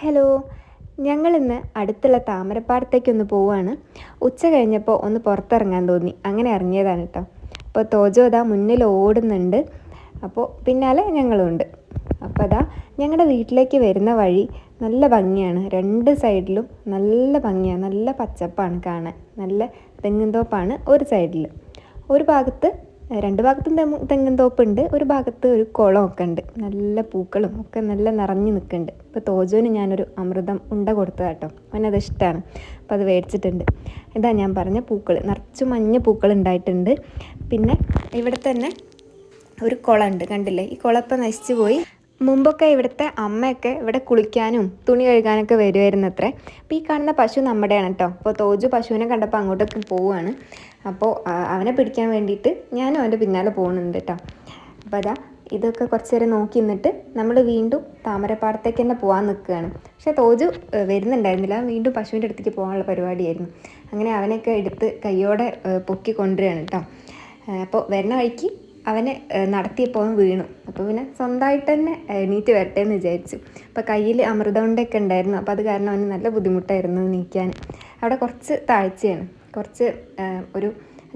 Hello, ഞങ്ങളിന്ന് അടുത്തുള്ള താമരപ്പാടത്തേക്കൊന്ന് പോവുകയാണ്. ഉച്ച കഴിഞ്ഞപ്പോൾ ഒന്ന് പുറത്തിറങ്ങാൻ തോന്നി, അങ്ങനെ ഇറങ്ങിയതാണ് കേട്ടോ. അപ്പോൾ തോജോ അതാ മുന്നിൽ ഓടുന്നുണ്ട്, അപ്പോൾ പിന്നാലെ ഞങ്ങളുണ്ട്. അപ്പോൾ അതാ ഞങ്ങളുടെ വീട്ടിലേക്ക് വരുന്ന വഴി നല്ല ഭംഗിയാണ്. രണ്ട് സൈഡിലും നല്ല ഭംഗിയാണ്, നല്ല പച്ചപ്പാണ് കാണാൻ. നല്ല തെങ്ങിൻതോപ്പാണ് ഒരു സൈഡിൽ. ഒരു ഭാഗത്ത് രണ്ട് ഭാഗത്തും തെങ്ങിൻ തോപ്പുണ്ട്, ഒരു ഭാഗത്ത് ഒരു കുളമൊക്കെ ഉണ്ട്. നല്ല പൂക്കളും ഒക്കെ നല്ല നിറഞ്ഞു നിൽക്കുന്നുണ്ട്. ഇപ്പോൾ തോജോന് ഞാനൊരു അമൃതം ഉണ്ട കൊടുത്തത് കേട്ടോ, അവനത് ഇഷ്ടമാണ്. അപ്പോൾ അത് മേടിച്ചിട്ടുണ്ട്. ഇതാ ഞാൻ പറഞ്ഞ പൂക്കൾ, നിറച്ച് മഞ്ഞ പൂക്കൾ ഉണ്ടായിട്ടുണ്ട്. പിന്നെ ഇവിടെ തന്നെ ഒരു കുളമുണ്ട്, കണ്ടില്ലേ? ഈ കുളം ഇപ്പം നശിച്ചു പോയി. മുമ്പൊക്കെ ഇവിടുത്തെ അമ്മയൊക്കെ ഇവിടെ കുളിക്കാനും തുണി കഴുകാനൊക്കെ വരുമായിരുന്നു അത്രേ. അപ്പോൾ ഈ കാണുന്ന പശു നമ്മുടെയാണ് കേട്ടോ. അപ്പോൾ തോജു പശുവിനെ കണ്ടപ്പോൾ അങ്ങോട്ടൊക്കെ പോവുകയാണ്. അപ്പോൾ അവനെ പിടിക്കാൻ വേണ്ടിയിട്ട് ഞാനും അവൻ്റെ പിന്നാലെ പോകുന്നുണ്ട് കേട്ടോ. അപ്പോൾ അതാ ഇതൊക്കെ കുറച്ച് നേരം നോക്കി നിന്നിട്ട് നമ്മൾ വീണ്ടും താമരപ്പാടത്തേക്ക് തന്നെ പോകാൻ നിൽക്കുകയാണ്. പക്ഷേ തോജു വരുന്നുണ്ടായിരുന്നില്ല, വീണ്ടും പശുവിൻ്റെ അടുത്തേക്ക് പോകാനുള്ള പരിപാടിയായിരുന്നു. അങ്ങനെ അവനെയൊക്കെ എടുത്ത് കയ്യോടെ പൊക്കി കൊണ്ടുവരികയാണ് കേട്ടോ. അപ്പോൾ വരുന്ന വഴിക്ക് അവനെ നടത്തിയപ്പോൾ അവൻ വീണു. അപ്പോൾ പിന്നെ സ്വന്തമായിട്ട് തന്നെ എണീറ്റ് വരട്ടെ എന്ന് വിചാരിച്ചു. അപ്പോൾ കയ്യിൽ അമൃതമുണ്ടൊക്കെ ഉണ്ടായിരുന്നു, അപ്പോൾ അത് കാരണം അവന് നല്ല ബുദ്ധിമുട്ടായിരുന്നു നീക്കാൻ. അവിടെ കുറച്ച് താഴ്ചയാണ്, കുറച്ച് ഒരു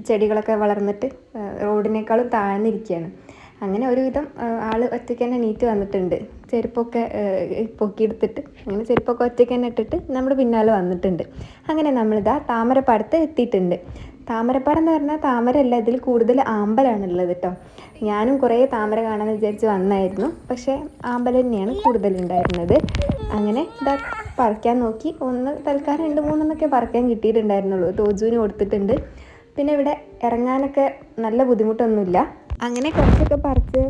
ചെടികളൊക്കെ വളർന്നിട്ട് റോഡിനേക്കാളും താഴ്ന്നിരിക്കുകയാണ്. അങ്ങനെ ഒരുവിധം ആൾ ഒറ്റയ്ക്ക് തന്നെ എണീറ്റ് വന്നിട്ടുണ്ട്. ചെരുപ്പൊക്കെ പൊക്കിയെടുത്തിട്ട് അങ്ങനെ ചെരുപ്പൊക്കെ ഒറ്റയ്ക്ക് തന്നെ ഇട്ടിട്ട് നമ്മുടെ പിന്നാലെ വന്നിട്ടുണ്ട്. അങ്ങനെ നമ്മളിതാ താമരപ്പാടത്ത് എത്തിയിട്ടുണ്ട്. താമരപ്പാടം എന്ന് പറഞ്ഞാൽ താമരയല്ല, ഇതിൽ കൂടുതൽ ആമ്പലാണുള്ളത് കേട്ടോ. ഞാനും കുറേ താമര കാണാമെന്ന് വിചാരിച്ച് വന്നായിരുന്നു, പക്ഷേ ആമ്പൽ തന്നെയാണ് കൂടുതലുണ്ടായിരുന്നത്. അങ്ങനെ ഇതാ പറിക്കാൻ നോക്കി. തൽക്കാലം 2-3 പറിക്കാൻ കിട്ടിയിട്ടുണ്ടായിരുന്നുള്ളൂ. തോജുവിന് കൊടുത്തിട്ടുണ്ട്. പിന്നെ ഇവിടെ ഇറങ്ങാനൊക്കെ നല്ല ബുദ്ധിമുട്ടൊന്നുമില്ല. അങ്ങനെ കുറച്ചൊക്കെ പറിച്ച്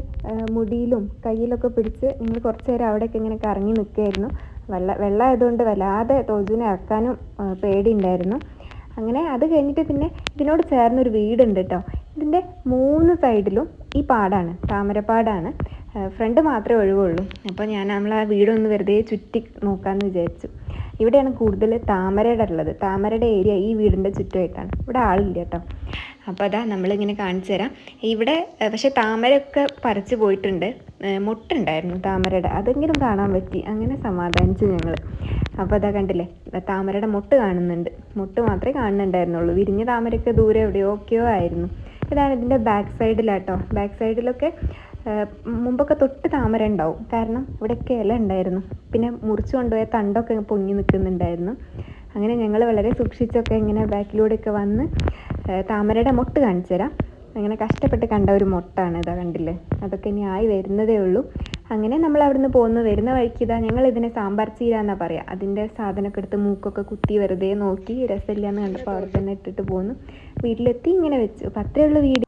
മുടിയിലും കയ്യിലൊക്കെ പിടിച്ച് ഞങ്ങൾ കുറച്ച് നേരം അവിടെയൊക്കെ ഇങ്ങനെ കറങ്ങി നിൽക്കുകയായിരുന്നു. വെള്ളമായതുകൊണ്ട് വല്ലാതെ തോജുവിനെ ഇറക്കാനും പേടിയുണ്ടായിരുന്നു. അങ്ങനെ അത് കഴിഞ്ഞിട്ട് പിന്നെ ഇതിനോട് ചേർന്നൊരു വീടുണ്ട് കേട്ടോ. ഇതിൻ്റെ 3 സൈഡിലും ഈ പാടാണ്, താമരപ്പാടാണ്. ഫ്രണ്ട് മാത്രമേ ഒഴിവുള്ളൂ. അപ്പോൾ നമ്മൾ ആ വീടൊന്ന് വെറുതെ ചുറ്റി നോക്കാമെന്ന് വിചാരിച്ചു. ഇവിടെയാണ് കൂടുതൽ താമരയുടെ ഉള്ളത്. താമരയുടെ ഏരിയ ഈ വീടിൻ്റെ ചുറ്റുമായിട്ടാണ്. ഇവിടെ ആളില്ല കേട്ടോ. അപ്പോൾ അതാ നമ്മളിങ്ങനെ കാണിച്ചു തരാം. ഇവിടെ പക്ഷേ താമരയൊക്കെ പറിച്ചു പോയിട്ടുണ്ട്. മുട്ടുണ്ടായിരുന്നു താമരയുടെ, അതെങ്കിലും കാണാൻ പറ്റി. അങ്ങനെ സമാധാനിച്ചു ഞങ്ങൾ. അപ്പോൾ അതാ കണ്ടില്ലേ, താമരയുടെ മുട്ട് കാണുന്നുണ്ട്. മുട്ട് മാത്രമേ കാണുന്നുണ്ടായിരുന്നുള്ളൂ. വിരിഞ്ഞ താമരയൊക്കെ ദൂരെ എവിടെയൊക്കെയോ ആയിരുന്നു. ഇതാണ് ഇതിൻ്റെ ബാക്ക് സൈഡിലാട്ടോ. ബാക്ക് സൈഡിലൊക്കെ മുമ്പൊക്കെ തൊട്ട് താമര ഉണ്ടാവും, കാരണം ഇവിടെയൊക്കെ ഇല ഉണ്ടായിരുന്നു. പിന്നെ മുറിച്ചു കൊണ്ടുപോയ തണ്ടൊക്കെ പൊങ്ങി നിൽക്കുന്നുണ്ടായിരുന്നു. അങ്ങനെ ഞങ്ങൾ വളരെ സൂക്ഷിച്ചൊക്കെ ഇങ്ങനെ ബാക്കിലൂടെയൊക്കെ വന്ന് താമരയുടെ മൊട്ട് കാണിച്ചു തരാം. അങ്ങനെ കഷ്ടപ്പെട്ട് കണ്ട ഒരു മൊട്ടാണ്, ഇതാ കണ്ടില്ലേ. അതൊക്കെ ഇനി ആയി വരുന്നതേ ഉള്ളൂ. അങ്ങനെ നമ്മൾ അവിടുന്ന് പോകുന്നു. വരുന്ന വഴിക്ക് ഇതാ ഞങ്ങൾ ഇതിനെ സാമ്പാർ ചീര എന്നാണ് പറയുക. അതിൻ്റെ സാധനമൊക്കെ എടുത്ത് മൂക്കൊക്കെ കുത്തി വെറുതെ നോക്കി രസമില്ല എന്ന് കണ്ടപ്പോൾ അവിടെ തന്നെ ഇട്ടിട്ട് പോന്നു. വീട്ടിലെത്തി ഇങ്ങനെ വെച്ചു. അപ്പോൾ അത്രയേ ഉള്ളൂ വീഡിയോ.